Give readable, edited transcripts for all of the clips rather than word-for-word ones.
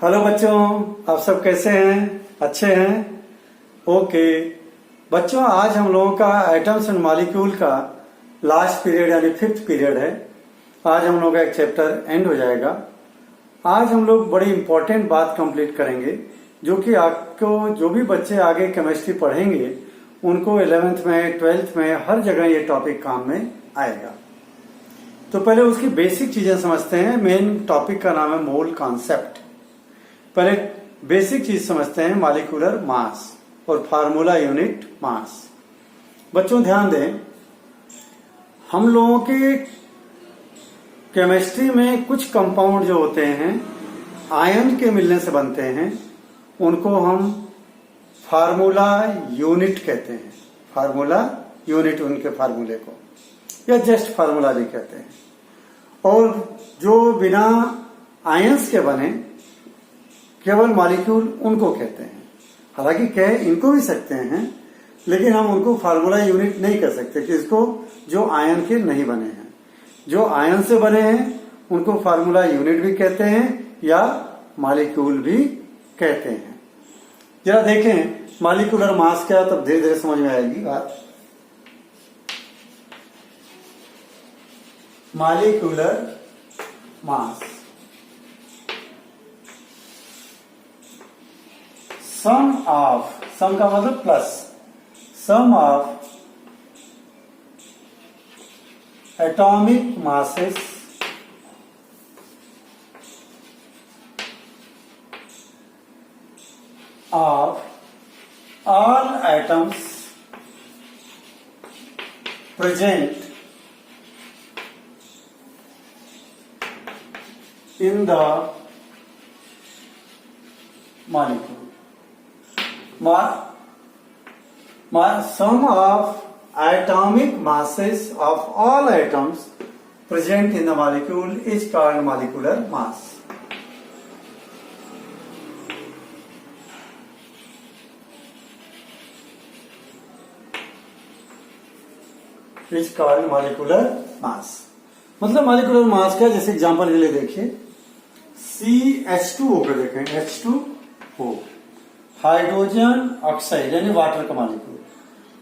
Hello बच्चों, आप सब कैसे हैं? अच्छे हैं? ओके बच्चों, आज हम लोगों का एटम्स एंड मॉलिक्यूल का लास्ट पीरियड यानी 5th पीरियड है। आज हम लोगों का एक चैप्टर एंड हो जाएगा। आज हम लोग बड़ी इंपॉर्टेंट बात कंप्लीट करेंगे, जो कि आपको जो भी बच्चे आगे केमिस्ट्री पढ़ेंगे उनको 11th में 12th में हर जगह ये टॉपिक काम में आएगा। तो पहले उसकी बेसिक चीजें समझते हैं। मेन टॉपिक का नाम है मोल कॉन्सेप्ट। पहले बेसिक चीज समझते हैं, मॉलिक्यूलर मास और फार्मूला यूनिट मास। बच्चों ध्यान दें, हम लोगों के केमिस्ट्री में कुछ कंपाउंड जो होते हैं आयन के मिलने से बनते हैं, उनको हम फार्मूला यूनिट कहते हैं। फार्मूला यूनिट उनके फार्मूले को, या जस्ट फार्मूला भी कहते हैं। और जो बिना आयंस के बने केवल मॉलिक्यूल, उनको कहते हैं। हालांकि कह इनको भी सकते हैं, लेकिन हम उनको फार्मूला यूनिट नहीं कह सकते कि इसको जो आयन के नहीं बने हैं। जो आयन से बने हैं उनको फार्मूला यूनिट भी कहते हैं या मॉलिक्यूल भी कहते हैं। जरा देखें मॉलिक्यूलर मास क्या, तब धीरे धीरे समझ में आएगी बात। Molecular mass some of, sum का मतलब plus, sum of atomic masses of all atoms present in the molecule. Sum of atomic masses of all atoms present in the molecule is called molecular mass. Is called molecular mass. मतलब molecular mass का, जैसे example के लिए देखिए CH2O को देखें, H2O hydrogen oxide यानी water का मॉलिक्यूल।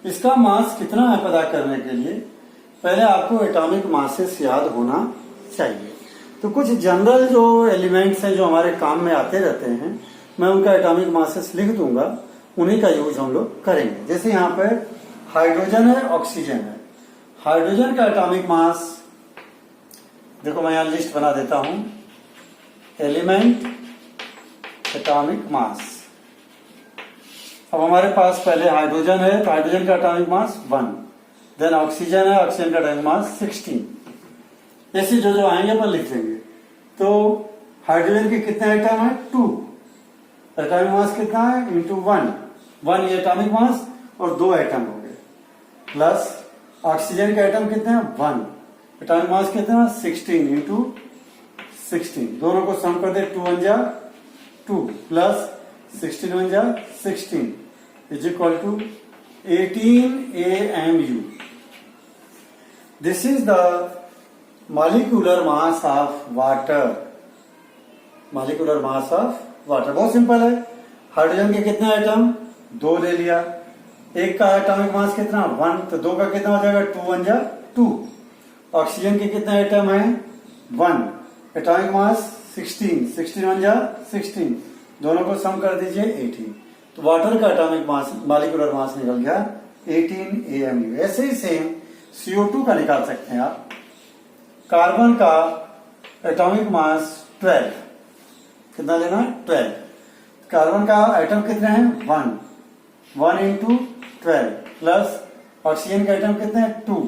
इसका मास कितना है पता करने के लिए पहले आपको एटॉमिक मासेस याद होना चाहिए। तो कुछ जनरल जो एलिमेंट्स हैं जो हमारे काम में आते रहते हैं, मैं उनका एटॉमिक मासेस लिख दूंगा, उन्हीं का यूज हम लोग करेंगे। जैसे यहाँ पे हाइड्रोजन है, ऑक्सीजन है। हाइड्रोजन का एटॉमिक मास देखो, मैं यहां लिस्ट बना देता हूं। Element atomic mass. अब हमारे पास पहले हाइड्रोजन है, तो हाइड्रोजन का एटॉमिक मास 1। देन ऑक्सीजन है, ऑक्सीजन का एटॉमिक मास 16। ऐसे जो जो आएंगे अपन लिख लेंगे। तो हाइड्रोजन के कितने आइटम है? 2। एटॉमिक मास कितना है? इंटू 1 ये एटॉमिक मास और 2 आइटम हो गए। प्लस ऑक्सीजन के आइटम कितने हैं? 1। एटॉमिक मास कितना है? 16 इंटू 16। दोनों को सम कर दे, 2 1 जा 2 प्लस 16 1 जा 16 is equal to 18 AMU। This is the molecular mass of water. Molecular mass of water बहुत सिंपल है। हाइड्रोजन के कितने आइटम? 2 ले लिया। एक का एटॉमिक मास कितना? 1, तो 2 का कितना हो जाएगा? 2 1 जा 2। ऑक्सीजन के कितने आइटम है? 1। एटॉमिक मास 16 16 1 जा 16। दोनों को सम कर दीजिए 18। तो वाटर का एटॉमिक मास, मॉलिक्यूलर मास निकल गया 18 AMU। ऐसे ही सेम CO2 का निकाल सकते हैं आप। कार्बन का एटॉमिक मास 12। कितना लेना है? 12। कार्बन का आइटम कितने हैं? 1 इंटू 12 प्लस ऑक्सीजन का आइटम कितने हैं? 2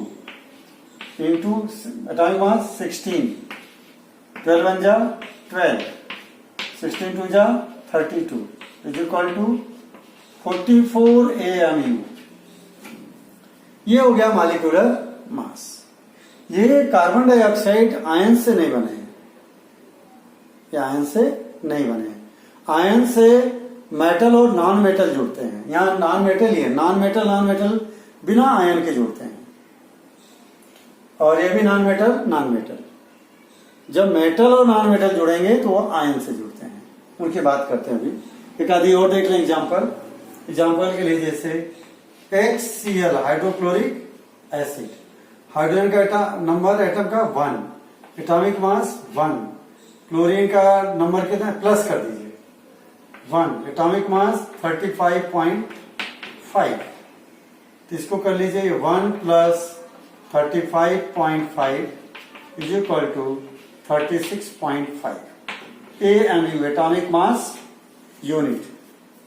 इंटू एटॉमिक मास 16। 12 1 जा 12, 16 2 जा 32 इज इक्वल टू 44 AMU। ये हो गया मॉलिक्यूलर मास। ये कार्बन डाइऑक्साइड आयन से नहीं बने हैं, ये आयन से नहीं बने हैं। आयन से मेटल और नॉन मेटल जुड़ते हैं। यहां नॉन मेटल ही है, नॉन मेटल बिना आयन के जुड़ते हैं, और ये भी नॉन मेटल। जब मेटल और नॉन मेटल जुड़ेंगे तो वो आयन से जुड़ते हैं। उनकी बात करते हैं अभी। एक आधी और देख लें एग्जाम्पल के लिए, जैसे HCl हाइड्रोक्लोरिक एसिड, हाइड्रोजन का नंबर एटम का 1, एटॉमिक मास 1, क्लोरीन का नंबर कितना है प्लस कर दीजिए 1, एटॉमिक मास 35.5, तो इसको कर लीजिए 1 plus 35.5 is equal to 36.5 AMU, atomic mass unit.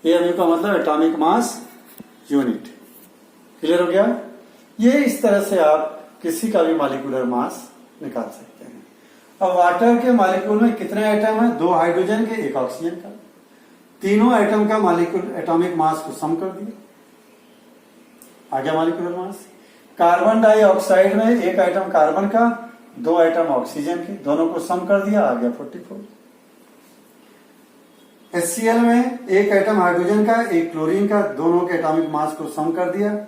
AMU का मतलब एटॉमिक मास यूनिट। क्लियर हो गया? ये इस तरह से आप किसी का भी मॉलिक्यूलर मास निकाल सकते हैं। अब वाटर के मॉलिक्यूल में कितने एटम है? 2 हाइड्रोजन के, 1 ऑक्सीजन का। तीनों एटम का मॉलिक्यूल एटॉमिक मास को सम कर दिया, आ गया मॉलिक्यूलर मास। कार्बन डाइऑक्साइड में 1 एटम कार्बन का, 2 एटम ऑक्सीजन के, दोनों को सम कर दिया, आ गया 44। HCl में 1 एटम हाइड्रोजन का, 1 क्लोरीन का, दोनों के एटॉमिक मास को सम कर दिया,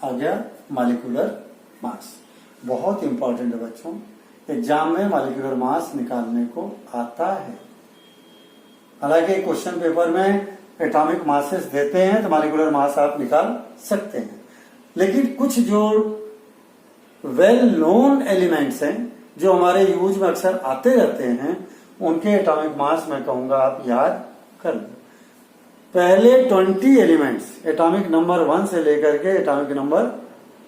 आ गया मॉलिक्यूलर मास। बहुत इंपॉर्टेंट है बच्चों, एग्जाम में मॉलिक्यूलर मास निकालने को आता है। हालांकि क्वेश्चन पेपर में एटॉमिक मासेस देते हैं तो मॉलिक्यूलर मास आप निकाल सकते हैं, लेकिन कुछ जो वेल नोन एलिमेंट्स हैं जो हमारे यूज में अक्सर आते रहते हैं, उनके एटॉमिक मास मैं कहूंगा आप याद कर लो। पहले 20 एलिमेंट्स, एटॉमिक नंबर 1 से लेकर के एटॉमिक नंबर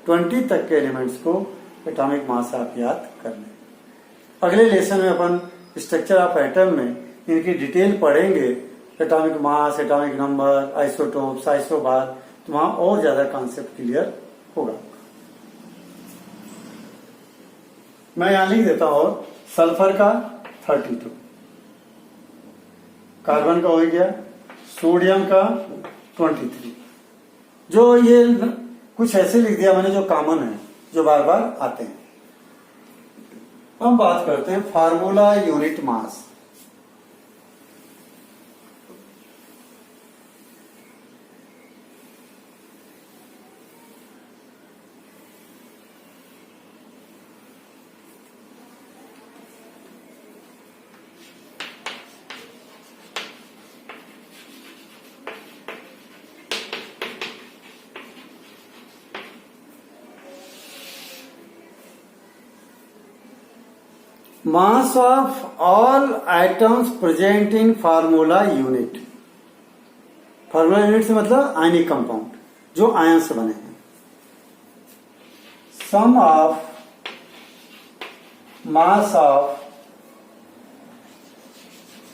20 तक के एलिमेंट्स को एटॉमिक मास आप याद कर लें। अगले लेसन में अपन स्ट्रक्चर ऑफ एटम में इनकी डिटेल पढ़ेंगे, atomic mass, atomic number, isotopes, isobar, तो वहां और ज्यादा कॉन्सेप्ट क्लियर होगा। मैं यहां लिख देता हूं, सल्फर का 32, कार्बन का हो गया, सोडियम का 23। जो ये कुछ ऐसे लिख दिया मैंने जो कॉमन है, जो बार बार आते हैं। अब बात करते हैं formula unit mass. Mass of all items present in formula unit. Formula unit से मतलब आयनिक कंपाउंड जो आयन से बने हैं। Sum of mass of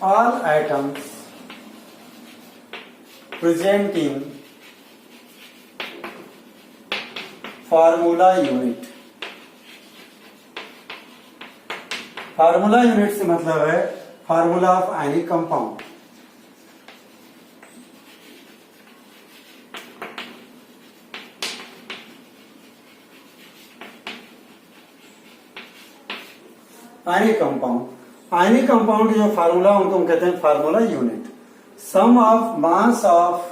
all items present in formula unit. Formula unit से मतलब है formula of ionic compound. Ionic compound जो फार्मूला उनको हम कहते हैं formula unit. Sum of mass of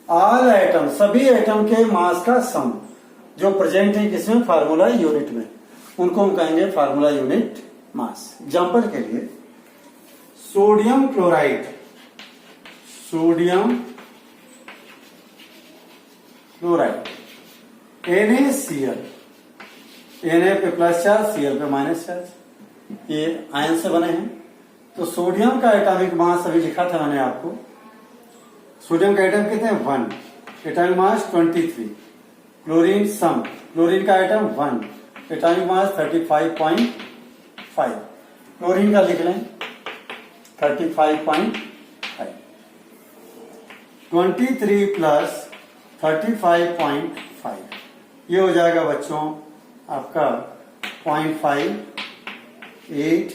all atom, सभी एटम के मास का सम जो प्रेजेंट है किसमें? फार्मूला यूनिट में, उनको हम कहेंगे फार्मूला यूनिट मास। एग्जांपल के लिए सोडियम क्लोराइड, NaCl, Na पे प्लस चार्ज, Cl पे माइनस चार्ज, ये आयन से बने हैं। तो सोडियम का एटॉमिक मास अभी लिखा था मैंने आपको, सोडियम का एटम कितने हैं? 1, एटॉमिक मास 23। क्लोरीन का एटम 1, एटॉमिक मास 35.5। क्लोरीन का लिख लें 35.5। 23 प्लस 35.5 ये हो जाएगा बच्चों आपका 0.58, ये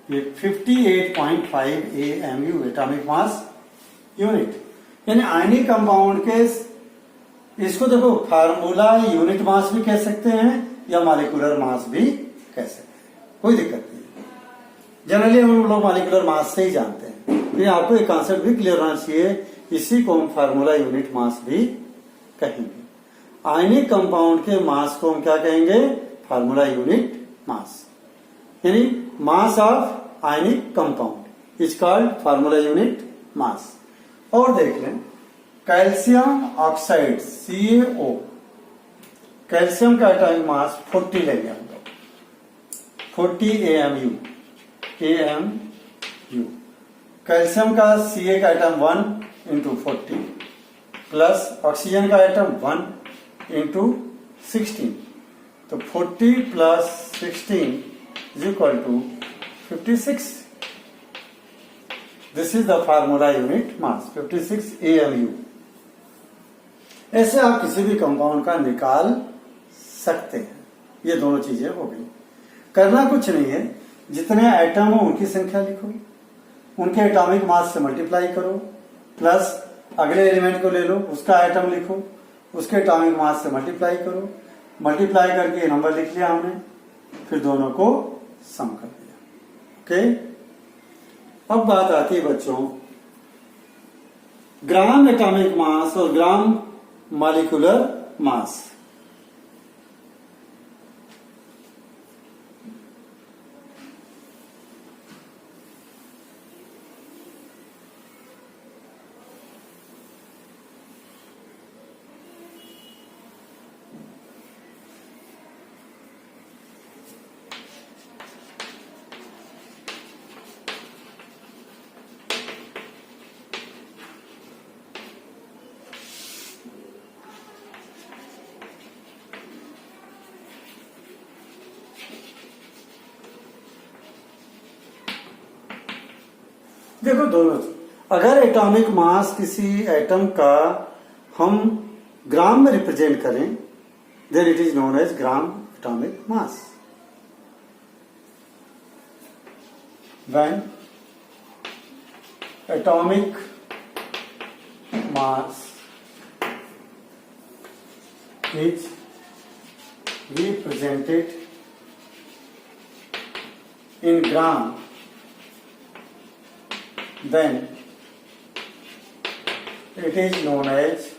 58.5 AMU, एटॉमिक मास यूनिट। यानी आयनिक कंपाउंड के, इसको देखो फार्मूला यूनिट मास भी कह सकते हैं या मॉलिक्यूलर मास भी कह सकते हैं, कोई दिक्कत नहीं। जनरली हम लोग मॉलिक्यूलर मास से ही जानते हैं, लेकिन आपको एक कॉन्सेप्ट भी क्लियर होना चाहिए, इसी को हम फार्मूला यूनिट मास भी कहेंगे। आयनिक कंपाउंड के मास को हम क्या कहेंगे? Formula unit mass. यानी mass of ionic compound is called formula unit mass. और देख लें कैल्शियम ऑक्साइड CaO, कैल्शियम का एटॉमिक मास 40 लेंगे हम लोग, 40 AMU। कैल्शियम का Ca का एटम 1 इंटू 40 प्लस ऑक्सीजन का एटम 1 इंटू 16, तो 40 plus 16 is equal to 56। This is the formula unit mass 56 AMU। ऐसे आप किसी भी कंपाउंड का निकाल सकते हैं। ये दोनों चीजें हो गई। करना कुछ नहीं है, जितने एटम हो उनकी संख्या लिखो, उनके एटॉमिक मास से मल्टीप्लाई करो, प्लस अगले एलिमेंट को ले लो, उसका एटम लिखो, उसके एटॉमिक मास से मल्टीप्लाई करो, मल्टीप्लाई करके नंबर लिख लिया हमने, फिर दोनों को सम कर दिया। ओके, अब बात आती है बच्चों ग्राम एटॉमिक मास और ग्राम मॉलिक्यूलर मास। देखो दोनों, अगर एटॉमिक मास किसी एटम का हम ग्राम में रिप्रेजेंट करें, then it is known as gram atomic mass. When atomic mass is represented in gram, then it is known as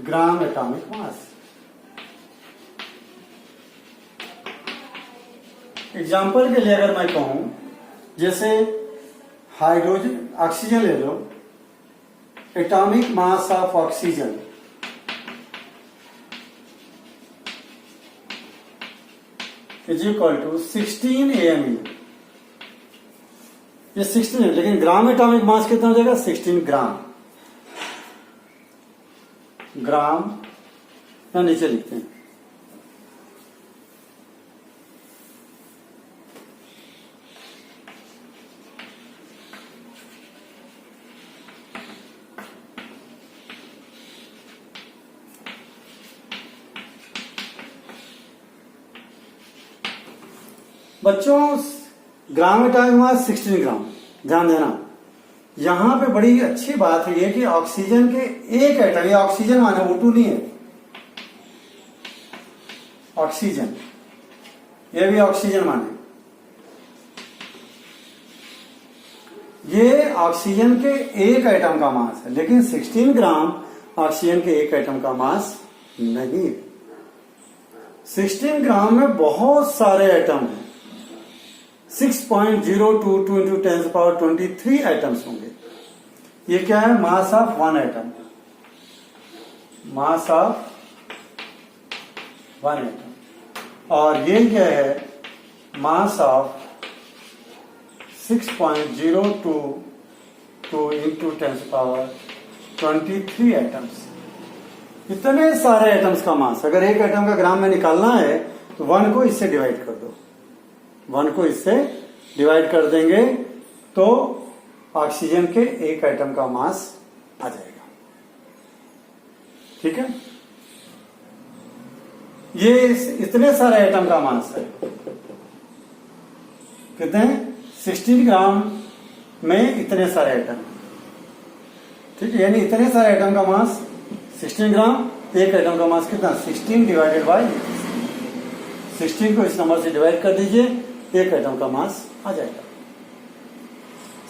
gram atomic mass. Example के लिए अगर मैं कहूं, जैसे हाइड्रोजन, ऑक्सीजन ले लो, atomic mass of oxygen is equal to 16 AMU। ये 16 है, लेकिन ग्राम एटॉमिक मास कितना हो जाएगा? 16 ग्राम। ग्राम या नीचे लिखते हैं, बच्चों ग्राम एटॉमिक मास 16 ग्राम। ध्यान देना, यहां पे बड़ी अच्छी बात है ये कि ऑक्सीजन के एक एटम, ये ऑक्सीजन माने O2 नहीं है, ऑक्सीजन, ये भी ऑक्सीजन माने, ये ऑक्सीजन के एक एटम का मास है, लेकिन 16 ग्राम ऑक्सीजन के एक एटम का मास नहीं है। 16 ग्राम में बहुत सारे एटम हैं, 6.022 इंटू 10⁻23 एटम्स होंगे। ये क्या है? Mass of one atom, mass of one atom. और ये क्या है? Mass of 6.022 into 10⁻23 atoms. इतने सारे एटम्स का मास, अगर एक एटम का ग्राम में निकालना है तो 1 को इससे डिवाइड कर दो, 1 को इससे डिवाइड कर देंगे तो ऑक्सीजन के एक एटम का मास आ जाएगा। ठीक है, ये इतने सारे एटम का मास है। कितने? 16 ग्राम में इतने सारे एटम। ठीक है, यानी इतने सारे एटम का मास 16 ग्राम, एक एटम का मास कितना? 16 डिवाइडेड बाई 16 को इस नंबर से डिवाइड कर दीजिए, एक एटम का मास आ जाएगा।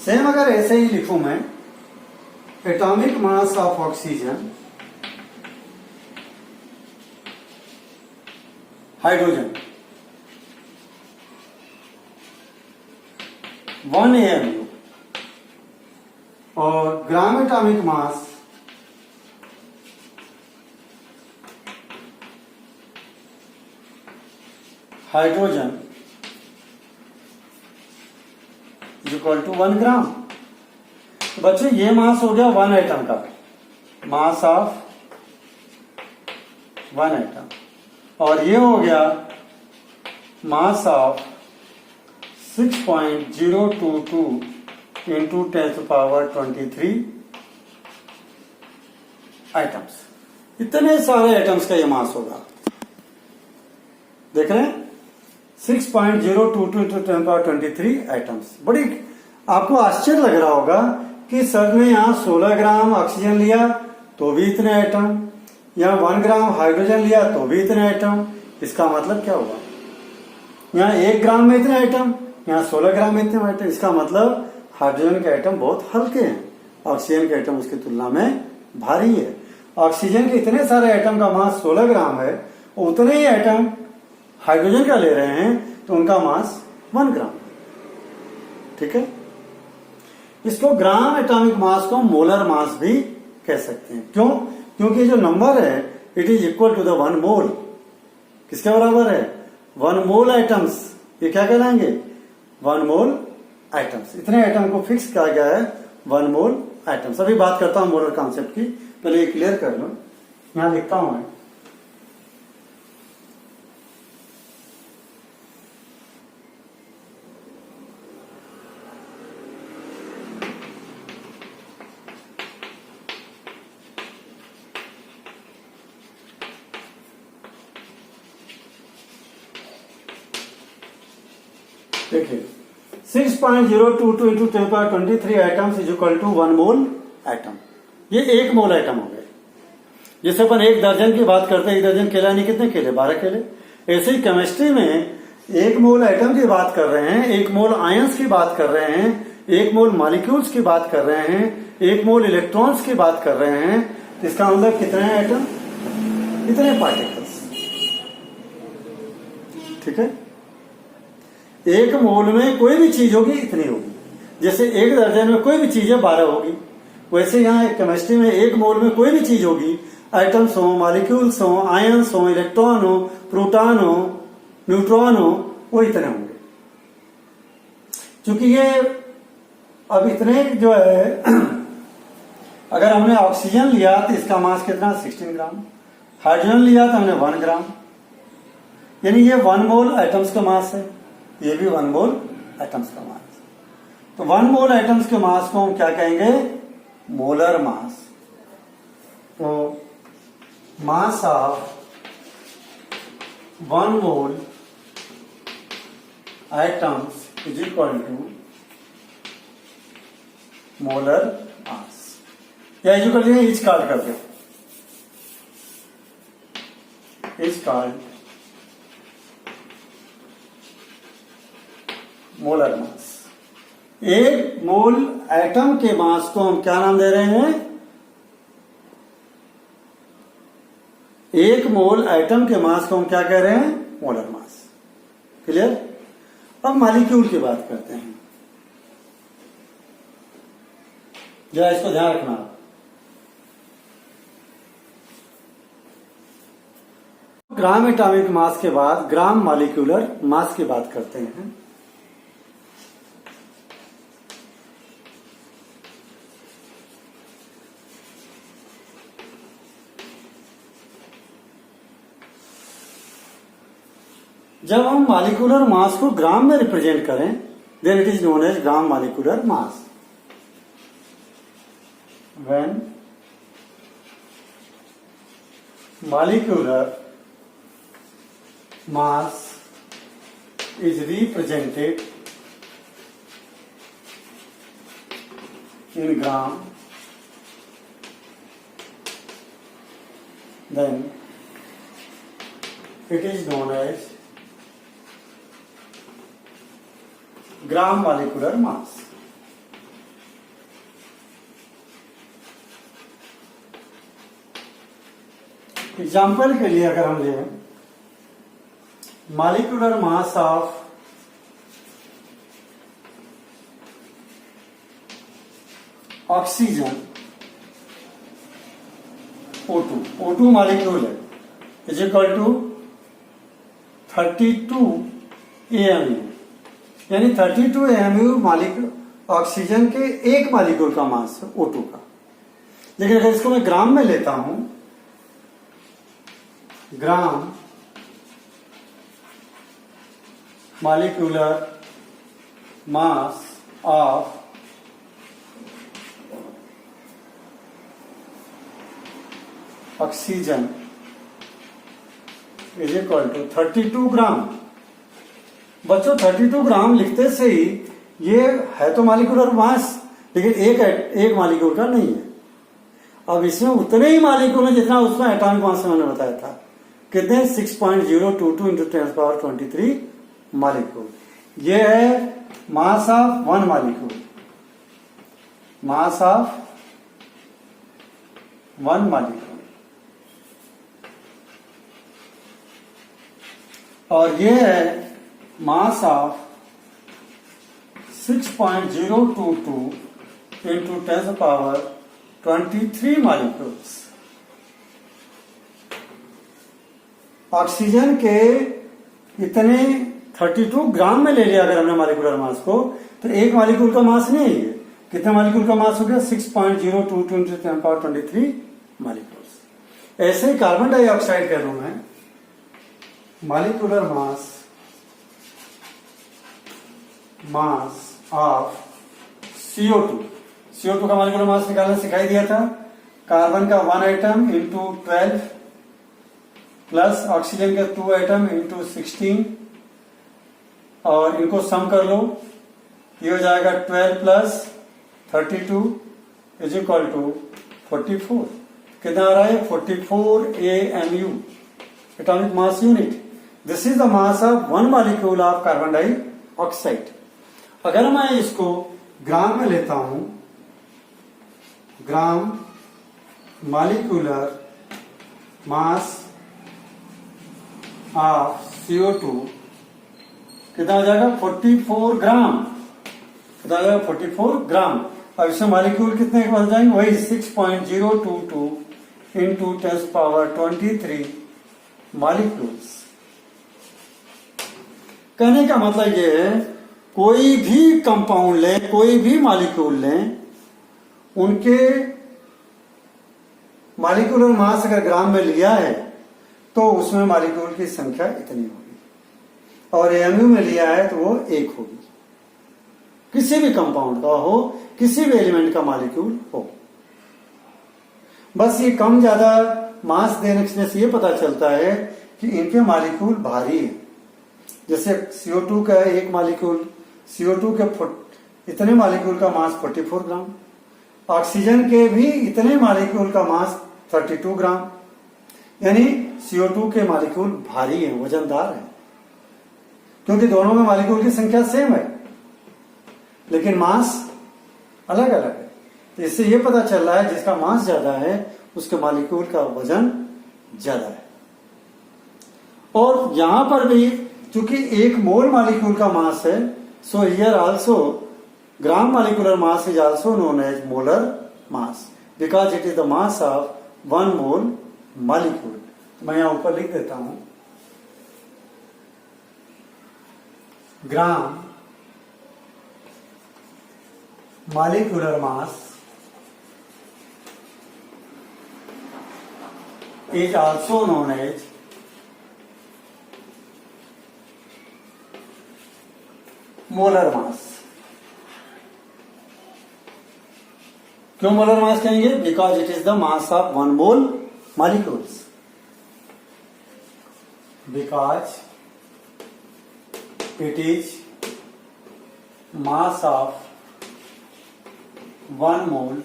सेम अगर ऐसे ही लिखूं मैं, atomic mass of oxygen, hydrogen, 1 AMU और gram atomic mass hydrogen equal to 1 gram. तो बच्चों ये मास हो गया 1 एटम का, मास ऑफ 1 एटम, और ये हो गया मास ऑफ 6.022 इंटू 10⁻23 आइटम्स। इतने सारे आइटम्स का ये मास होगा, देख रहे हैं 6.022 इंटू 10⁻23 आइटम्स। बड़ी आपको आश्चर्य लग रहा होगा कि सर ने यहाँ 16 ग्राम ऑक्सीजन लिया तो भी इतने आइटम, यहाँ 1 ग्राम हाइड्रोजन लिया तो भी इतने आइटम। इसका मतलब क्या हुआ, यहाँ 1 ग्राम में इतने आइटम, यहाँ 16 ग्राम में इतने आइटम। इसका मतलब हाइड्रोजन के आइटम बहुत हल्के हैं, ऑक्सीजन के आइटम उसकी तुलना में भारी है। ऑक्सीजन के इतने सारे आइटम का मास 16 ग्राम है, उतने ही आइटम हाइड्रोजन का ले रहे हैं तो उनका मास 1 ग्राम। ठीक है, इसको ग्राम एटॉमिक मास को मोलर मास भी कह सकते हैं। क्यों? क्योंकि जो नंबर है it is equal to the 1 mole. किसके बराबर है? 1 मोल आइटम्स। ये क्या कहलाएंगे? 1 मोल आइटम्स। इतने आइटम को फिक्स किया गया है 1 मोल आइटम्स। अभी बात करता हूं मोलर कॉन्सेप्ट की, पहले ये क्लियर कर लो। यहां लिखता हूं मैं, देखिए 6.022 into 10⁻23 items is equal to 1 mole item. ये 1 मोल आइटम हो गए। जैसे अपन 1 दर्जन की बात करते हैं, 1 दर्जन केला नहीं, कितने केले? 12 केले। ऐसे ही केमिस्ट्री में 1 मोल आइटम की बात कर रहे हैं, 1 मोल आयंस की बात कर रहे हैं, 1 मोल मॉलिक्यूल्स की बात कर रहे हैं, 1 मोल इलेक्ट्रॉन्स की बात कर रहे हैं। तो इसका मतलब कितने आइटम? इतने पार्टिकल्स। ठीक है, 1 मोल में कोई भी चीज होगी इतनी होगी। जैसे 1 दर्जन में कोई भी चीज है 12 होगी, वैसे यहाँ केमिस्ट्री में 1 मोल में कोई भी चीज होगी, आइटम्स हो, मॉलिक्यूल्स हो, आयंस हो, इलेक्ट्रॉन हो, प्रोटॉन हो, न्यूट्रॉन हो, वो इतने होंगे। क्योंकि ये अब इतने जो है अगर हमने ऑक्सीजन लिया तो इसका मास कितना? 16 ग्राम। हाइड्रोजन लिया तो हमने 1 ग्राम, यानी ये 1 मोल आइटम्स का मास है, ये भी 1 मोल आइटम्स का मास। तो 1 मोल आइटम्स के मास को हम क्या कहेंगे? Molar mass. तो mass of 1 mole items is equal to molar mass. या इक्वल टू इज कॉल्ड कर दो, is called molar mass. 1 mole atom के मास को हम क्या नाम दे रहे हैं? 1 मोल एटम के मास को हम क्या कह रहे हैं? Molar mass. क्लियर? अब मॉलिक्यूल की बात करते हैं, जरा इसको ध्यान रखना। ग्राम एटॉमिक मास के बाद ग्राम मॉलिक्यूलर मास की बात करते हैं। जब हम मॉलिक्यूलर मास को ग्राम में रिप्रेजेंट करें then it is known as gram molecular mass. When molecular mass is represented in gram, then it is known as gram molecular mass. Example के लिए अगर हम लें molecular mass of oxygen O2 molecule है is equal to 32 AMU, यानी 32 AMU molecule oxygen के एक molecule का मास है O2 का। लेकिन अगर इसको मैं ग्राम में लेता हूं, gram molecular mass of oxygen is equal to 32 gram. बच्चों 32 ग्राम लिखते से ही ये है तो मॉलिक्यूलर मास, लेकिन एक मॉलिक्यूल का नहीं है। अब इसमें उतने ही मॉलिक्यूल है जितना उसमें एटॉमिक मास मैंने बताया था। कितने? 6.022 इंटू 10⁻23 मॉलिक्यूल। ये है mass of one molecule, mass of one molecule. और ये है mass of 6.022 into 10⁻23 molecules. Oxygen के इतने 32 ग्राम में ले लिया अगर हमने मॉलिक्यूलर मास को, तो एक मॉलिक्यूल का मास नहीं है। कितने मॉलिक्यूल का मास हो गया? 6.022 इंटू 10⁻23 मॉलिक्यूल्स। ऐसे ही कार्बन डाइऑक्साइड के अणु में मॉलिक्यूलर मास ऑफ CO2 का मॉलिक्यूलर मास निकालना सिखाई दिया था। कार्बन का 1 एटम इंटू 12 प्लस ऑक्सीजन के 2 एटम इंटू 16, और इनको सम कर लो, ये हो जाएगा 12 प्लस 32 इज इक्वल टू 44। कितना आ रहा है? 44 AMU, atomic mass unit. This is the mass of one molecule of carbon dioxide. अगर मैं इसको ग्राम में लेता हूं, gram molecular mass of CO2 कितना हो जाएगा? 44 ग्राम। कितना हो जाएगा? 44 ग्राम। अब इसमें मॉलिक्यूल कितने बन जाएंगे? वही 6.022 इंटू 10⁻23 मॉलिक्यूल्स। कहने का मतलब ये है, कोई भी कंपाउंड लें, कोई भी मॉलिक्यूल लें, उनके मॉलिक्यूलर मास अगर ग्राम में लिया है तो उसमें मॉलिक्यूल की संख्या इतनी होगी, और AMU में लिया है तो वो 1 होगी। किसी भी कंपाउंड का हो, किसी भी एलिमेंट का मॉलिक्यूल हो। बस ये कम ज्यादा मास देने से ये पता चलता है कि इनके मॉलिक्यूल भारी है। जैसे CO2 का एक मॉलिक्यूल, CO2 के इतने मॉलिक्यूल का मास 44 ग्राम, ऑक्सीजन के भी इतने मॉलिक्यूल का मास 32 ग्राम, यानी CO2 के मॉलिक्यूल भारी है, वजनदार है, क्योंकि दोनों में मॉलिक्यूल की संख्या सेम है लेकिन मास अलग अलग है। तो इससे यह पता चल रहा है जिसका मास ज्यादा है उसके मॉलिक्यूल का वजन ज्यादा है। और यहां पर भी चूंकि 1 मोल मॉलिक्यूल का मास है, so here also gram molecular mass is also known as molar mass because it is the mass of 1 mole molecule. मैं यहां ऊपर लिख देता हूं, gram molecular mass is also known as molar mass। क्यों molar mass कहेंगे? Because it is the mass of 1 mole molecules. Because it is mass of 1 mole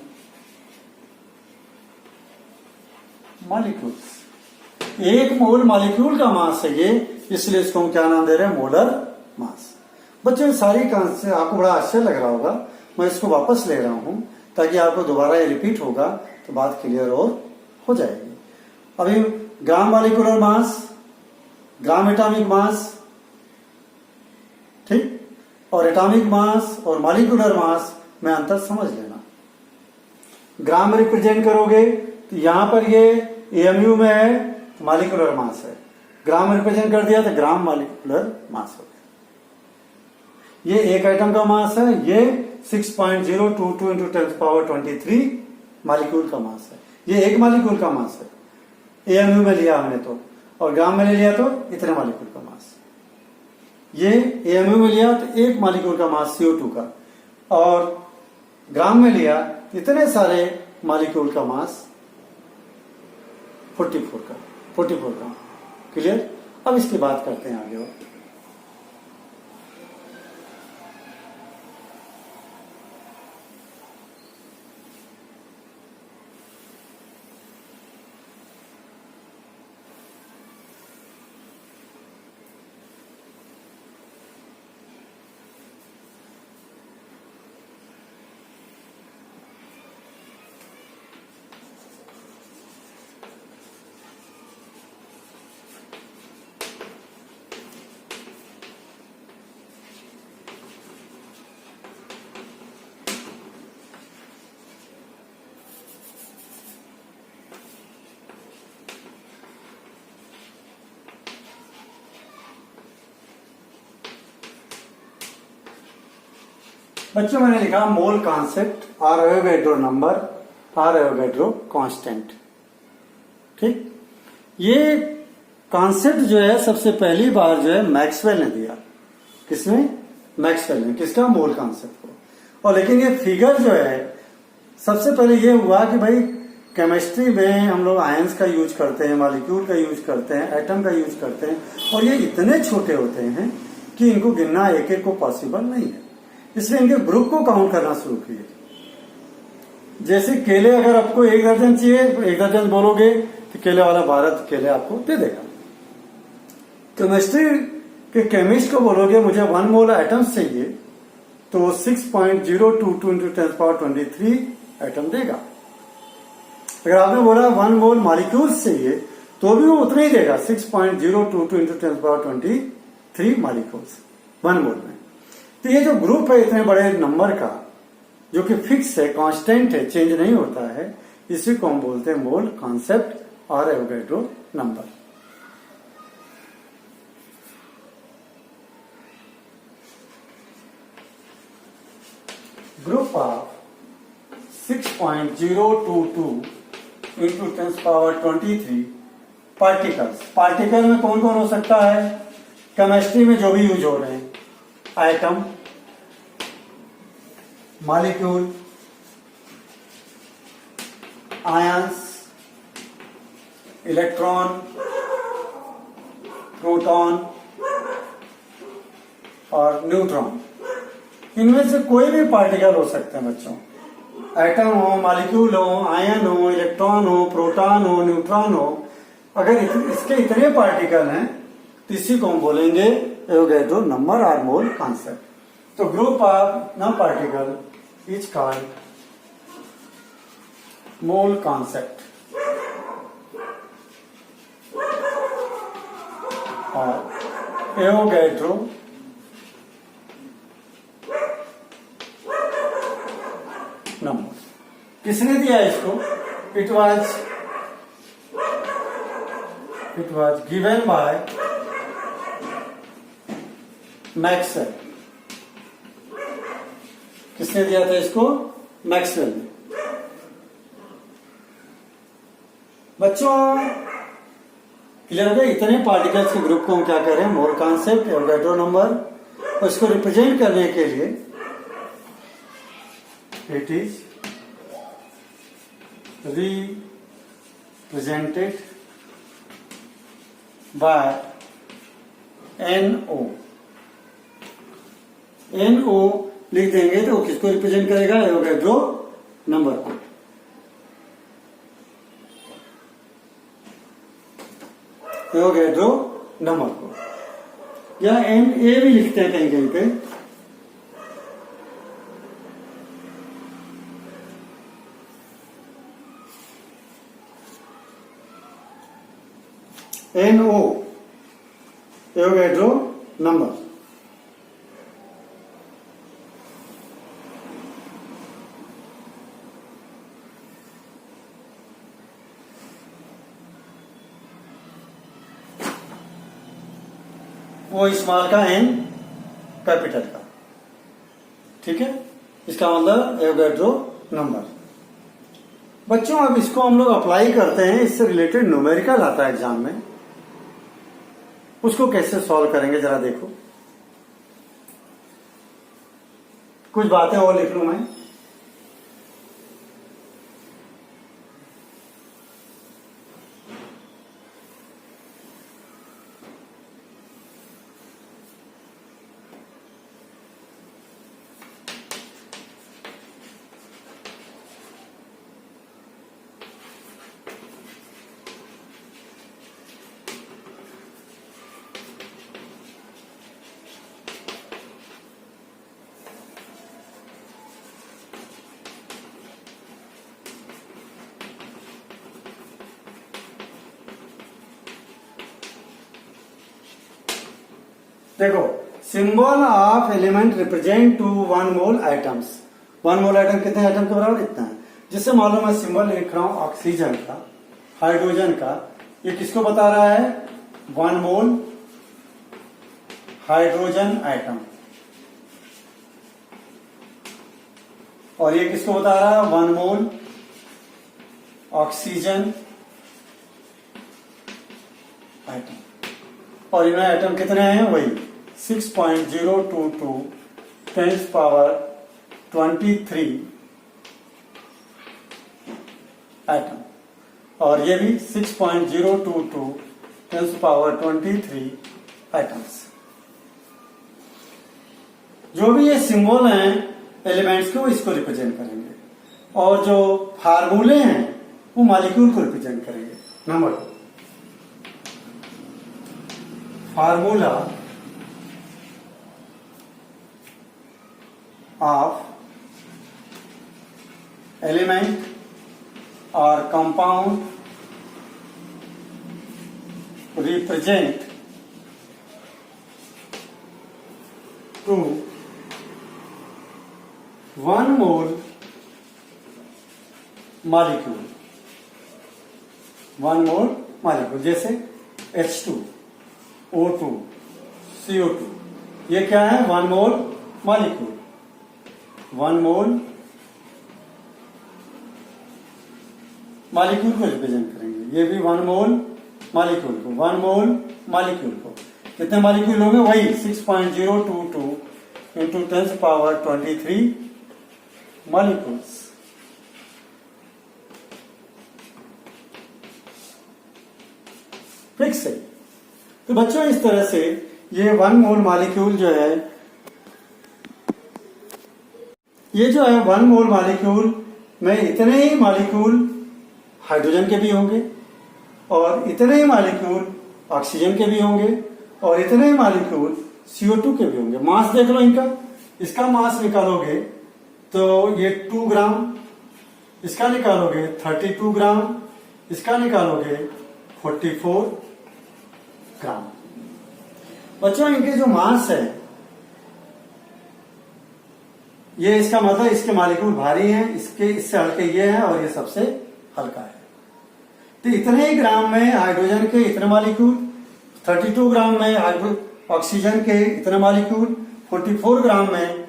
molecules. 1 mole molecule का mass है ये, इसलिए इसको हम क्या नाम दे रहे हैं? Molar mass. बच्चों सारी से आपको बड़ा आश्चर्य लग रहा होगा, मैं इसको वापस ले रहा हूं ताकि आपको दोबारा ये रिपीट होगा तो बात क्लियर और हो जाएगी। अभी ग्राम मॉलिक्यूलर मास, ग्राम एटॉमिक मास, ठीक, और एटॉमिक मास और मॉलिक्यूलर मास में अंतर समझ लेना। ग्राम में रिप्रेजेंट करोगे तो यहां पर ये एएमयू में है तो मॉलिक्यूलर मास है, ग्राम में रिप्रेजेंट कर दिया तो ग्राम मॉलिक्यूलर मास हो गया। ये एक आइटम का मास है, ये 6.022 इंटू 10⁻23 मॉलिक्यूल का मास है। ये एक मॉलिक्यूल का मास है, एएमयू में लिया हमने तो, और ग्राम में ले लिया तो इतने मॉलिक्यूल का मास। ये एएमयू में लिया तो एक मॉलिक्यूल का मास CO2 का, और ग्राम में लिया इतने सारे मॉलिक्यूल का मास 44 का। क्लियर? अब इसकी बात करते हैं आगे और। बच्चों मैंने लिखा mole concept, or Avogadro number, or Avogadro constant. ठीक, ये कॉन्सेप्ट जो है सबसे पहली बार जो है मैक्सवेल ने दिया। किसने? मैक्सवेल ने। किसका? मोल कॉन्सेप्ट को। और लेकिन ये फिगर जो है सबसे पहले ये हुआ कि भाई केमिस्ट्री में हम लोग आयंस का यूज करते हैं, मॉलिक्यूल का यूज करते हैं, एटम का यूज करते हैं, और ये इतने छोटे होते हैं कि इनको गिनना एक एक को पॉसिबल नहीं है, इसलिए इनके ग्रुप को काउंट करना शुरू किए। जैसे केले अगर आपको 1 दर्जन चाहिए, 1 दर्जन बोलोगे तो केले वाला 12 केले आपको दे देगा। केमिस्ट्री के केमिस्ट को बोलोगे मुझे 1 मोल एटम्स चाहिए तो 6.022 इंटू 10⁻23 एटम देगा। अगर आपने बोला 1 मोल मॉलिक्यूल्स चाहिए तो भी वो उतना ही देगा, 6.022 इंटू 10⁻23 मॉलिक्यूल्स 1 मोल में। तो ये जो ग्रुप है इतने बड़े नंबर का, जो कि फिक्स है, कांस्टेंट है, चेंज नहीं होता है, इसी को हम बोलते हैं मोल कॉन्सेप्ट और Avogadro number. Group of 6.022 into 10⁻23 particles. Particle में कौन कौन हो सकता है? केमिस्ट्री में जो भी यूज हो रहे हैं, atom, molecule, ions, electron, proton और न्यूट्रॉन, इनमें से कोई भी पार्टिकल हो सकते हैं बच्चों। एटम हो, मॉलिक्यूल हो, आयन हो, इलेक्ट्रॉन हो, प्रोटॉन हो, न्यूट्रॉन हो, अगर इसके इतने पार्टिकल हैं तो इसी को हम बोलेंगे एवोगैड्रो नंबर और मोल कॉन्सेप्ट। तो ग्रुप ऑफ न particle is called mole concept और एवोगैड्रो नंबर। किसने दिया इसको? It was given by Maxwell. किसने दिया था इसको? मैक्सवेल ने। बच्चों क्लियर हो गया? इतने पार्टिकल्स के ग्रुप को हम क्या कह रहे हैं? Mole concept, Avogadro number. और इसको रिप्रेजेंट करने के लिए it is represented by NO। NO लिख देंगे तो किसको रिप्रेजेंट करेगा? एवोगैड्रो नंबर को। एवोगैड्रो नंबर को, या NA भी लिखते हैं कहीं कहीं पे। NO Avogadro number. वो स्मॉल का एन कैपिटल का, ठीक है। इसका मतलब एवोगैड्रो नंबर। बच्चों अब इसको हम लोग अप्लाई करते हैं, इससे रिलेटेड न्यूमेरिकल आता है एग्जाम में, उसको कैसे सॉल्व करेंगे जरा देखो। कुछ बातें और लिख लूं मैं। देखो, symbol of element represent to 1 mole items. 1 mole item कितने आइटम के बराबर? इतना है। जिससे मालूम है सिंबल लिख रहा हूं ऑक्सीजन का, हाइड्रोजन का, ये किसको बता रहा है? 1 मोल हाइड्रोजन आइटम। और ये किसको बता रहा है? 1 मोल ऑक्सीजन आइटम। और इनमें आइटम कितने हैं? वही 6.022 10 पावर 23 आइटम, और ये भी 6.022 10 पावर 23 आइटम्स। जो भी ये सिंबल हैं एलिमेंट्स के, वो इसको रिप्रेजेंट करेंगे, और जो फार्मूले हैं वो मॉलिक्यूल को रिप्रेजेंट करेंगे। Number 2, formula of element or compound represent to 1 mole molecule, 1 mole molecule। जैसे H2, O2, CO2, ये क्या है? 1 मोल मॉलिक्यूल। 1 मोल मॉलिक्यूल को रिप्रेजेंट करेंगे। ये भी 1 मोल मॉलिक्यूल को, 1 मोल मॉलिक्यूल को। कितने मॉलिक्यूल होंगे? वही 6.022 इंटू 10 पावर 23 मॉलिक्यूल्स। फिक्स है। तो बच्चों इस तरह से ये 1 मोल मॉलिक्यूल जो है, ये जो है 1 मोल मॉलिक्यूल में इतने ही मॉलिक्यूल हाइड्रोजन के भी होंगे, और इतने ही मॉलिक्यूल ऑक्सीजन के भी होंगे, और इतने ही मॉलिक्यूल CO2 के भी होंगे। मास देख लो इनका, इसका मास निकालोगे तो ये 2 ग्राम, इसका निकालोगे 32 ग्राम, इसका निकालोगे 44 ग्राम। बच्चों इनके जो मास है, ये इसका मतलब इसके मॉलिक्यूल भारी हैं, इसके इससे हल्के ये हैं, और ये सबसे हल्का है। तो इतने ही ग्राम में हाइड्रोजन के इतने मॉलिक्यूल, 32 ग्राम में ऑक्सीजन के इतने मॉलिक्यूल, 44 ग्राम में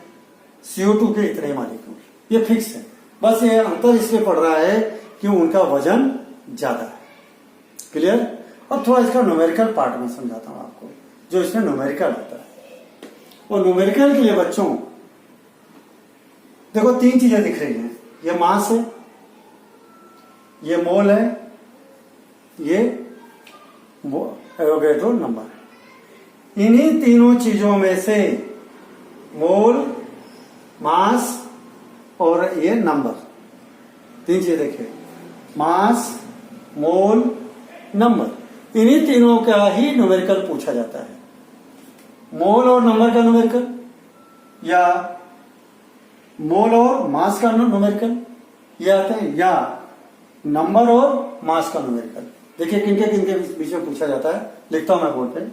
CO2 के इतने मॉलिक्यूल। ये फिक्स है। बस ये अंतर इसलिए पड़ रहा है कि उनका वजन ज्यादा है। क्लियर? अब थोड़ा इसका न्यूमेरिकल पार्ट में समझाता हूं आपको, जो इसमें न्यूमेरिकल आता है। और न्यूमेरिकल के लिए बच्चों देखो 3 चीजें दिख रही हैं। ये मास है, ये मोल है, ये एवोगैड्रो नंबर है। इन्हीं तीनों चीजों में से मोल, मास और ये नंबर, 3 चीजें देखिए, मास, मोल, नंबर, इन्हीं तीनों का ही न्यूमेरिकल पूछा जाता है। मोल और नंबर का न्यूमेरिकल, या मोल और मास का न्यूमेरिकल ये आते हैं, या नंबर और मास का न्यूमेरिकल। देखिए किनके किनके बीच में पूछा जाता है। लिखता हूं मैं बोर्ड पे।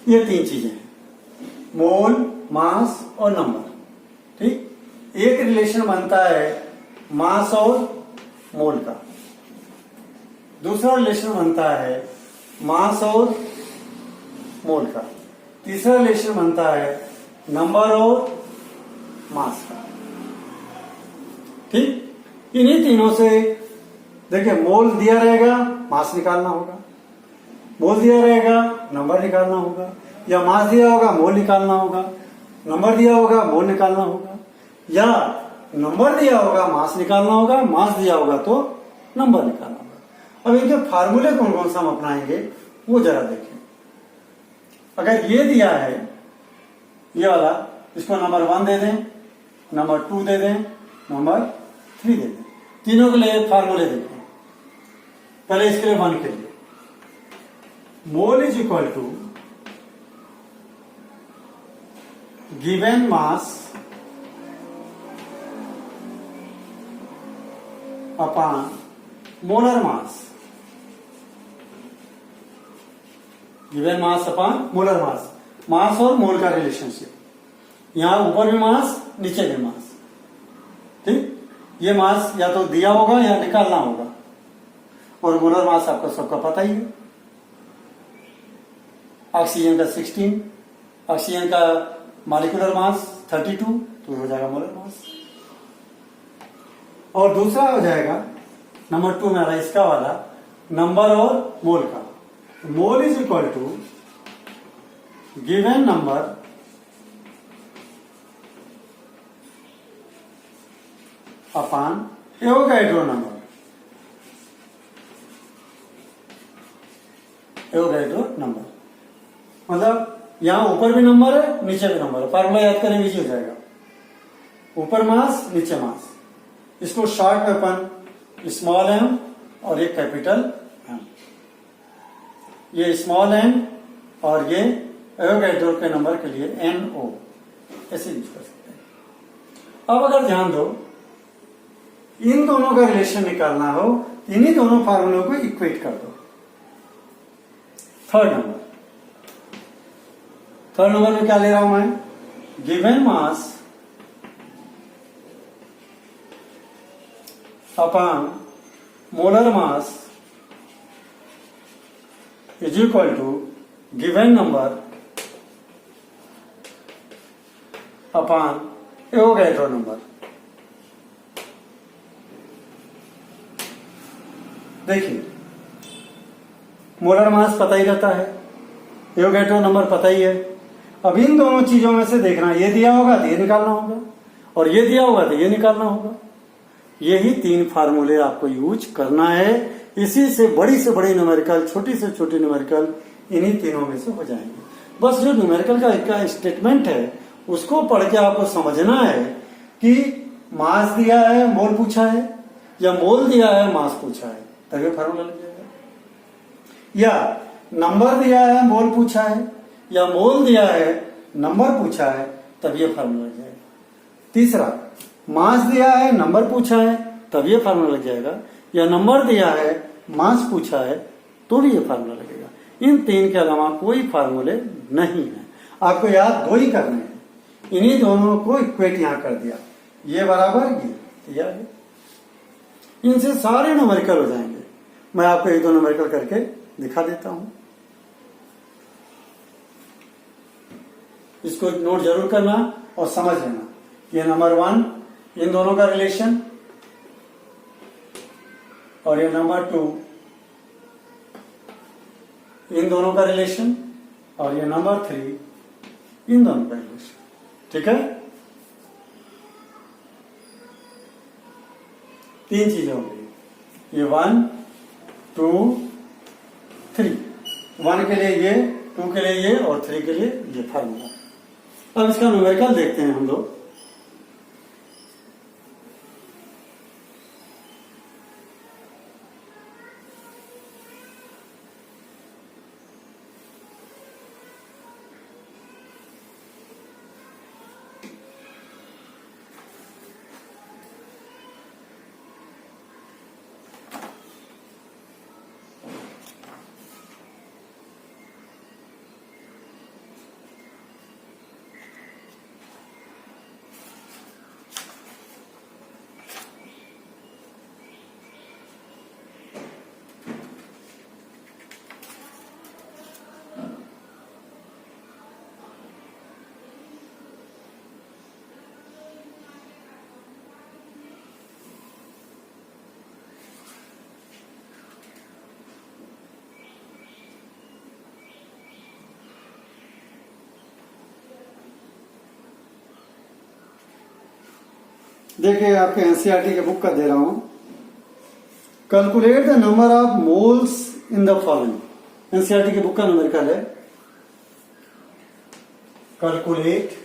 ये तीन चीजें हैं, मोल, मास और नंबर। ठीक, एक रिलेशन बनता है मास और मोल का, दूसरा रिलेशन बनता है मास और मोल का, तीसरा रिलेशन बनता है नंबर और मास का। ठीक, इन्हीं तीनों से देखिए, मोल दिया रहेगा मास निकालना होगा, मोल दिया रहेगा नंबर निकालना होगा, या मास दिया होगा मोल निकालना होगा, नंबर दिया होगा मोल निकालना होगा, या नंबर दिया होगा मास निकालना होगा, मास दिया होगा तो नंबर निकालना होगा। अब इनके फार्मूले कौन कौन सा हम अपनाएंगे वो जरा देखें। अगर ये दिया है, ये वाला, इसको नंबर 1 दे दें, नंबर 2 दे दें, नंबर 3 दे दें। तीनों के लिए फार्मूले देखें। पहले इसके लिए 1 के लिए, mole is equal to given mass upon molar mass. Given mass upon molar mass, mass और मोल का रिलेशनशिप। यहां ऊपर भी मास, नीचे भी मास। ठीक, ये मास या तो दिया होगा या निकालना होगा, और मोलर मास आपको सबका पता ही है। ऑक्सीजन का 16, ऑक्सीजन का मॉलिक्यूलर मास 32, तो हो जाएगा मोलर मास। और दूसरा हो जाएगा नंबर 2 में इसका वाला, नंबर और मोल का। Mole is equal to given number upon Avogadro number. Avogadro number मतलब यहां ऊपर भी नंबर है, नीचे भी नंबर है। फार्मूला याद करेंगे, इजी हो जाएगा। ऊपर मास, नीचे मास। इसको शॉर्ट में अपन स्मॉल एम और एक कैपिटल एम, ये स्मॉल एम और ये एवोगैड्रो के नंबर के लिए NO ऐसे यूज कर सकते हैं। अब अगर ध्यान दो, इन दोनों का रिलेशन निकालना हो, इन्हीं दोनों फार्मूलों को इक्वेट कर दो। थर्ड नंबर में क्या ले रहा हूं मैं, given mass upon molar mass is equal to given number upon Avogadro number. देखिए, मोलर मास पता ही रहता है, एवोगैड्रो नंबर पता ही है। अब इन दोनों चीजों में से देखना, ये दिया होगा तो ये निकालना होगा, और ये दिया होगा तो ये निकालना होगा। यही 3 फार्मूले आपको यूज करना है। इसी से बड़ी न्यूमेरिकल, छोटी से छोटी न्यूमेरिकल इन्हीं तीनों में से हो जाएंगे। बस जो न्यूमेरिकल का स्टेटमेंट है उसको पढ़ के आपको समझना है कि मास दिया है, मोल पूछा है, या मोल दिया है, मास पूछा है, तभी फार्मूला लग जाएगा। या नंबर दिया है, मोल पूछा है, या मोल दिया है, नंबर पूछा है, तब ये फार्मूला लग जाएगा। तीसरा, मास दिया है, नंबर पूछा है, तब ये फार्मूला लग जाएगा, या नंबर दिया है, मास पूछा है, तो भी ये फार्मूला लगेगा। इन 3 के अलावा कोई फार्मूले नहीं है। आपको याद 2 ही करने हैं, इन्हीं दोनों को इक्वेट यहां कर दिया, ये बराबर ये है। इनसे सारे न्यूमेरिकल हो जाएंगे। मैं आपको 1-2 न्यूमेरिकल करके दिखा देता हूं, इसको नोट जरूर करना और समझ लेना। ये नंबर 1 इन दोनों का रिलेशन, और ये नंबर 2 इन दोनों का रिलेशन, और ये नंबर 3 इन दोनों का रिलेशन। ठीक है, 3 चीजें होंगी, ये 1, 2, 3। 1 के लिए ये, 2 के लिए ये, और 3 के लिए ये फार्मूला। अब इसका न्यूमेरिकल देखते हैं हम लोग। देखिए आपके एनसीईआरटी के बुक का दे रहा हूं। Calculate the number of moles in the following. NCERT की बुक का न्यूमेरिकल है। Calculate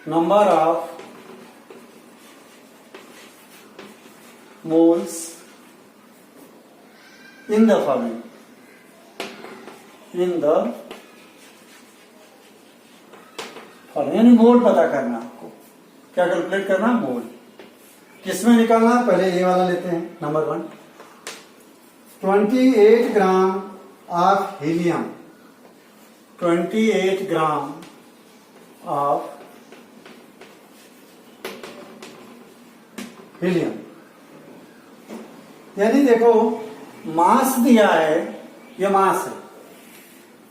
number of moles in the following. In the following यानी मोल पता करना। आपको क्या कैलकुलेट करना? मोल। किसमें निकालना? पहले ये वाला लेते हैं, number 1। 28 gram of helium. 28 gram of helium. यानी देखो मास दिया है, ये मास है।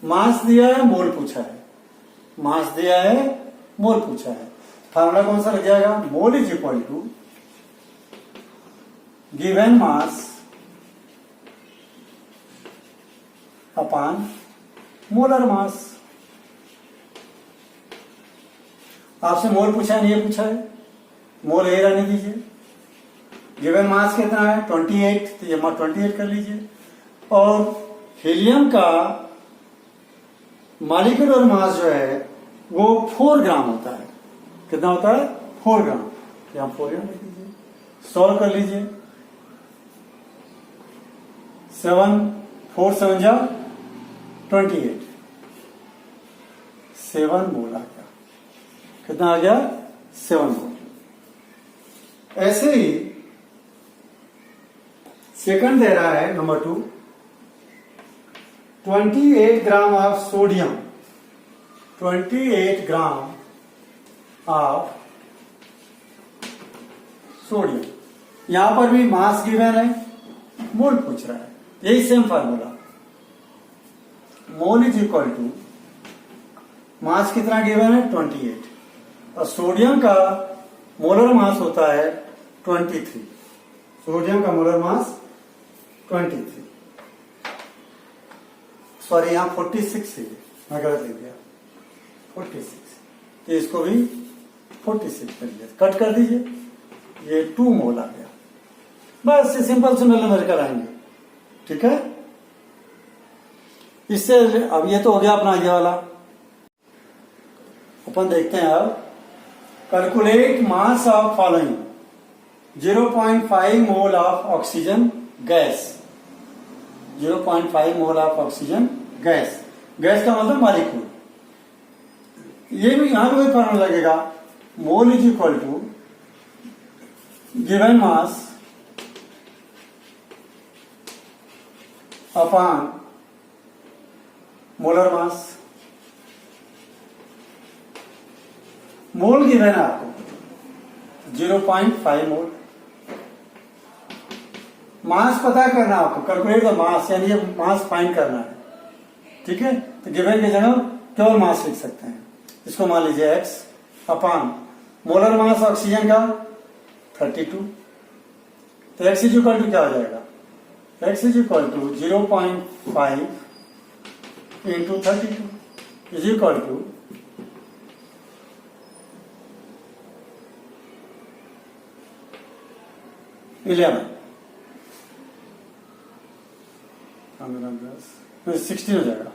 मास दिया है, मोल पूछा है। मास दिया है, मोल पूछा है। फार्मूला कौन सा लग जाएगा? Mole is equal to given mass upon molar mass. आपसे मोल पूछा है, नहीं ये पूछा है। मोल ये रहने दीजिए। गिवन मास कितना है? 28, तो ये 28 कर लीजिए। और हीलियम का मॉलिक्यूलर मास जो है वो 4 ग्राम होता है। कितना होता है? 4 ग्राम। यहां 4 ग्राम लिख दीजिए। सॉल्व कर लीजिए। 7 4 7 जा 28। 7 मोल आ गया। कितना आ गया? 7 मोल। ऐसे ही सेकंड दे रहा है, number 2। 28 gram of sodium. 28 gram of sodium. यहां पर भी मास गिवन है, मोल पूछ रहा है। यही same formula. Mole is equal to mass कितना गिवन है? 28। और सोडियम का मोलर मास होता है 23। सोडियम का मोलर मास 23। सॉरी, यहां 46 है, मैं गलत लिख दिया। 46, तो इसको भी 46 कर दिया। कट कर दीजिए, ये 2 मोल आ गया। बस ये सिंपल से नंबर कराएंगे। ठीक है। इससे अब ये तो हो गया अपना ये वाला। अपन देखते हैं अब। Calculate mass of following. 0.5 mole of oxygen gas. 0.5 mole of oxygen gas. Gas का मतलब मॉलिक्यूल। ये भी यहां भी फॉर्मूला लगेगा। Mole is equal to given mass upon molar mass. Mole given है आपको 0.5 मोल। मास पता करना आपको। कैलकुलेट द मास, यानी ये मास फाइंड करना है। ठीक है। तो गिवन की जगह केवल मास लिख सकते हैं। इसको मान लीजिए x अपॉन मोलर मास ऑक्सीजन का 32। तो x इज इक्वल टू क्या हो जाएगा? x is equal to 0.5 into 32 is equal to 11। 16 हो जाएगा।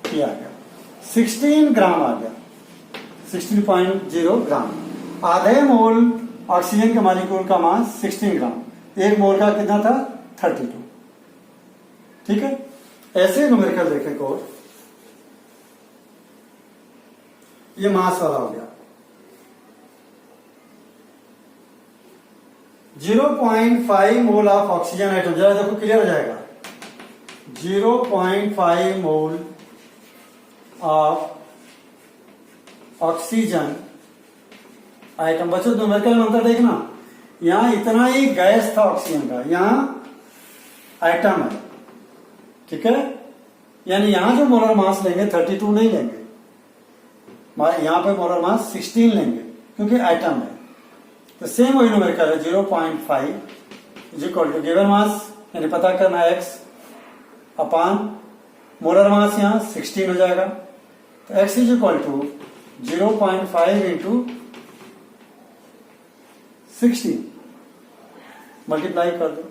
ये आ गया 16 ग्राम आ गया। 16.0 ग्राम। आधे मोल ऑक्सीजन के मॉलिक्यूल का मास 16 ग्राम। 1 मोल का कितना था? 32। ठीक है। ऐसे न्यूमेरिकल देखें कोड। ये मास वाला हो गया। 0.5 मोल ऑफ ऑक्सीजन आइटम। जरा देखो क्लियर हो जाएगा। 0.5 मोल ऑफ ऑक्सीजन आइटम। बच्चों न्यूमेरिकल में अंतर देखना। यहां इतना ही गैस था ऑक्सीजन का, यहां आइटम है। ठीक है। यानी यहां जो मोलर मास लेंगे 32 नहीं लेंगे, यहां पे मोलर मास 16 लेंगे क्योंकि आइटम है। तो सेम वही न्यूमेरिकल है। 0.5 is equal to given mass यानी पता करना है x अपॉन मोलर मास यहां 16 हो जाएगा। तो x is equal to 0.5 into 60 multiply कर दो।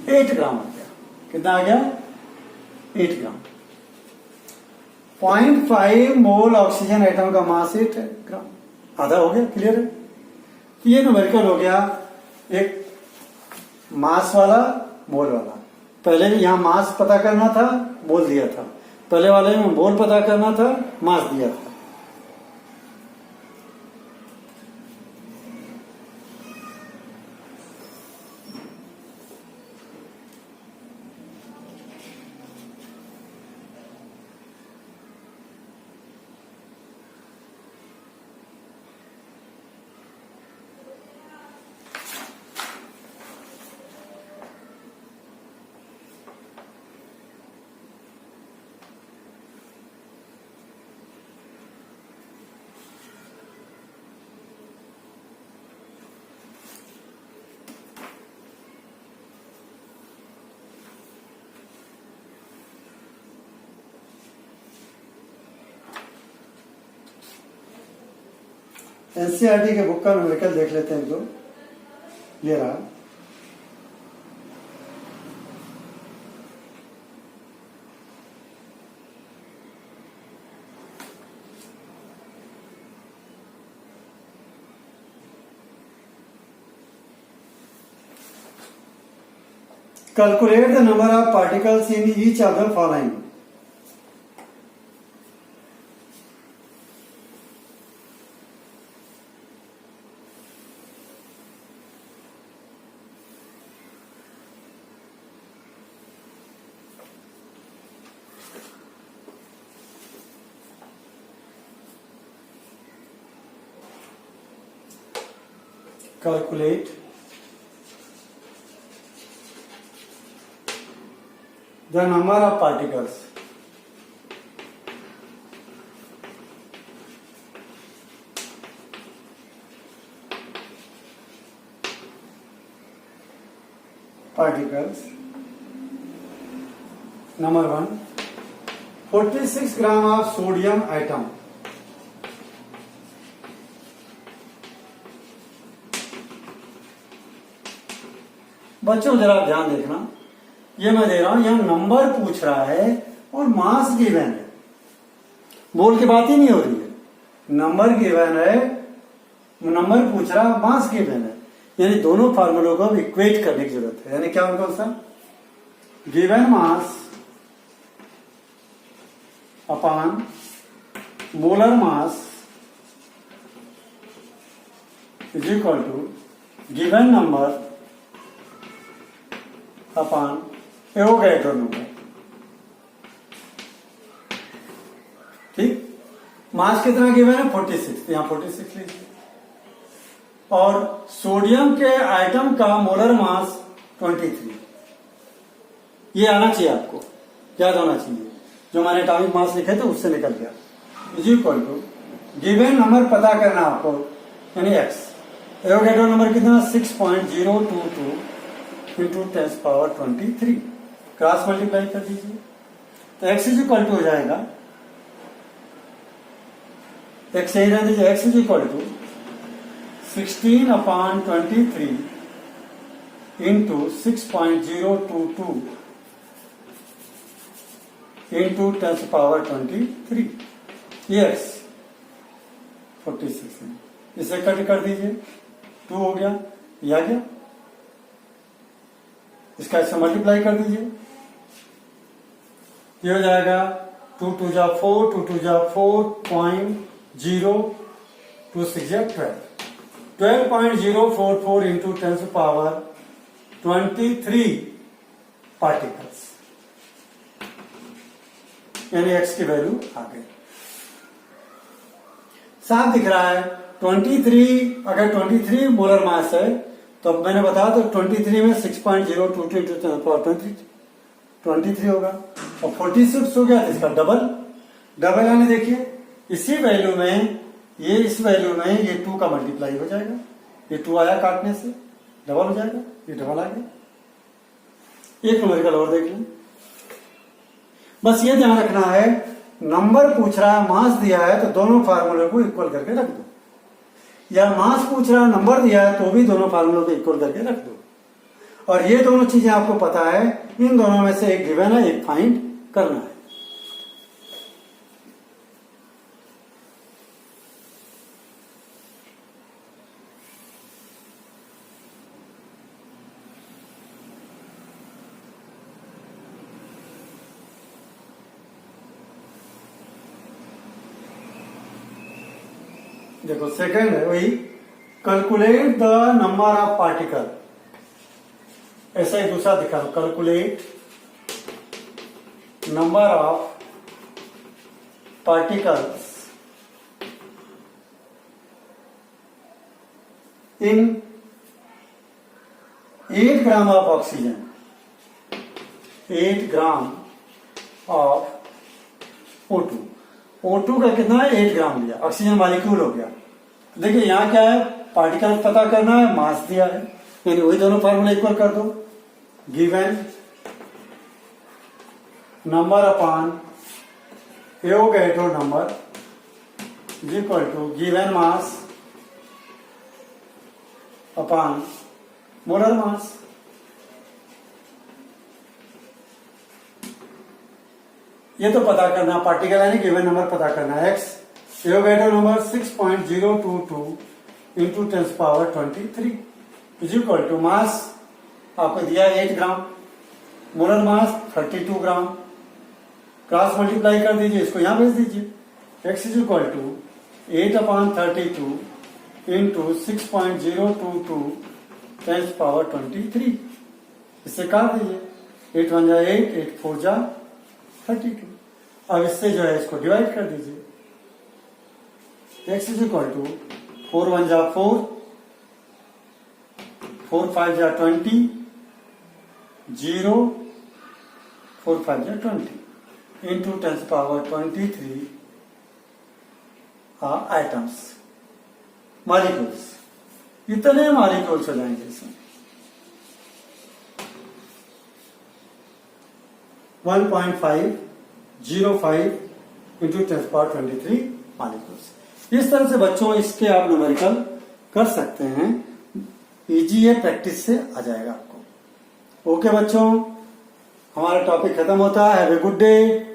ये 8 ग्राम आ गया। कितना आ गया? 8 ग्राम। 0.5 मोल ऑक्सीजन एटम का मास 8 ग्राम, आधा हो गया। क्लियर है? तो ये न्यूमेरिकल हो गया, एक मास वाला, मोल वाला। पहले यहां मास पता करना था, मोल दिया था। पहले वाले में मोल पता करना था, मास दिया था। एनसीईआरटी के बुक का न्यूमेरिकल देख लेते हैं। जो ये रहा, calculate the number of particles in each of the following. Calculate the number of particles number 1, 46 gram of sodium atom, बच्चों जरा ध्यान देखना, ये मैं दे रहा हूं, यहां नंबर पूछ रहा है और मास गिवन है। मोल की बात ही नहीं हो रही है, नंबर गिवन है, नंबर पूछ रहा, मास गिवन है। यानी दोनों फार्मूलों को इक्वेट करने की जरूरत है। यानी क्या उनको सा given mass upon molar mass is equal to given number upon Avogadro number. ठीक, मास कितना गिवन है? 46, तो यहां 46 लीजिए। और सोडियम के आइटम का मोलर मास 23, ये आना चाहिए आपको, याद होना चाहिए। जो मैंने एटॉमिक मास लिखे थे उससे निकल गया। Is equal to given number पता करना आपको, यानी एक्स। एवोगैड्रो नंबर कितना? 6.022 इंटू 10⁻23। क्रॉस मल्टीप्लाई कर दीजिए तो एक्स इज इक्वल टू हो जाएगा, एक्स यही रह दीजिए, x is equal to 16/23 into 6.022 into 10⁻23। ये एक्स 46 है, इसे कट कर दीजिए, 2 हो गया, ये आ गया। इसका ऐसे मल्टीप्लाई कर दीजिए, ये हो जाएगा 2 2 जा 4, 2 2 जा 4.0, 2 6 जा 12, 12.044 इंटू 10⁻23 पार्टिकल्स, यानी एक्स की वैल्यू आ गई। साफ दिख रहा है। 23, अगर 23 मोलर मास है तो मैंने बताया तो 23 में 6.022 इंटू 10⁻23 होगा, और 46 हो गया तो इसका डबल यानी देखिए इसी वैल्यू में, ये इस वैल्यू में ये 2 का मल्टीप्लाई हो जाएगा, ये 2 आया काटने से, डबल हो जाएगा, ये डबल आ गया। एक न्यूमेरिकल और देख लें। बस ये ध्यान रखना है, नंबर पूछ रहा है, मास दिया है, तो दोनों फार्मूले को इक्वल करके रख दो, या मास पूछ रहा है, नंबर दिया है, तो भी दोनों फार्मूले को इक्वल करके रख दो। और ये दोनों चीजें आपको पता है, इन दोनों में से एक गिवन है, एक फाइंड करना है। देखो सेकंड है वही, calculate the number of particle. ऐसा ही दूसरा दिखा, calculate number of particles in 8 gram of oxygen, 8 gram of O2। O2 का कितना है, 8 ग्राम लिया, ऑक्सीजन मॉलिक्यूल हो गया। देखिए यहां क्या है, पार्टिकल पता करना है, मास दिया है, यानी वही दोनों फार्मूला इक्वल कर दो। Given number upon Avogadro number is equal to given mass upon molar mass. ये तो पता करना, पार्टिकल यानी गिवन नंबर पता करना है, x, Avogadro number 6.022 into 10⁻23 is equal to mass आपको दिया 8 gram, molar mass 32 gram. Cross multiply कर दीजिए, इसको यहां भेज दीजिए। X is equal to 8/32 into 6.022 10⁻23, इससे काट दीजिए, 8 1 जा 8, 8 4 जा 32। अब इससे जो है इसको डिवाइड कर दीजिए। x इज इक्वल टू 4 1 जा 4, 4 5 जा 20, 0 4 5 जा 20 इंटू 10⁻23 आइटम्स, मॉलिक्यूल्स। इतने मॉलिक्यूल्स हो जाएंगे इसमें। 1.505 इंटू 10⁻23 मॉलिक्यूल्स। इस तरह से बच्चों इसके आप न्यूमेरिकल कर सकते हैं, इजी है, प्रैक्टिस से आ जाएगा आपको। ओके बच्चों, हमारा टॉपिक खत्म होता है। Have a good day.